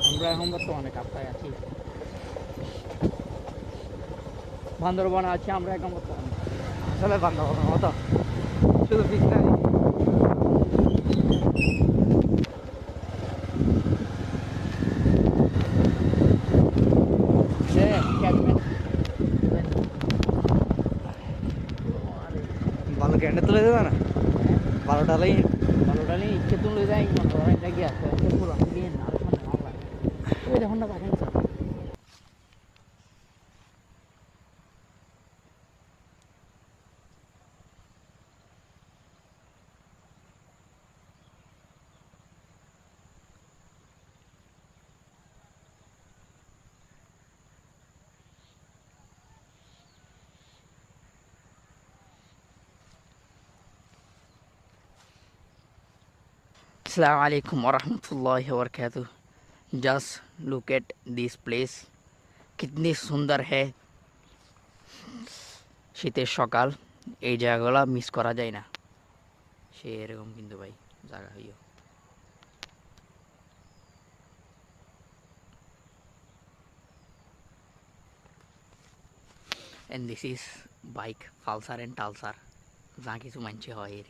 আমরা এখন বর্তমানে কাপ্তায় আছি, বান্দরবনে আছি আমরা এখন বর্তমানে। আসলে বান্দরবনের মতো শুধু পিছনে ভালো ক্যান্ডে তুলে দেবে না, ভালো ডালাই ইচ্ছে তুলে যায় মনে করেন এটা কি আছে পুরো গিয়ে না সামনে মামলা ওই দেখুন না পাঠান স্যার। अस्सलाम वालेकुम वरहमतुल्लाहि वबरकातुह। Just look at this place, कितनी सुंदर है। শীতের সকাল, এই জায়গাগুলো মিস করা যায় না, সে এরকম কিন্তু ভাই জায়গা হইও। And this is bike Pulsar and টালসার, যা কিছু মানছে হয় এর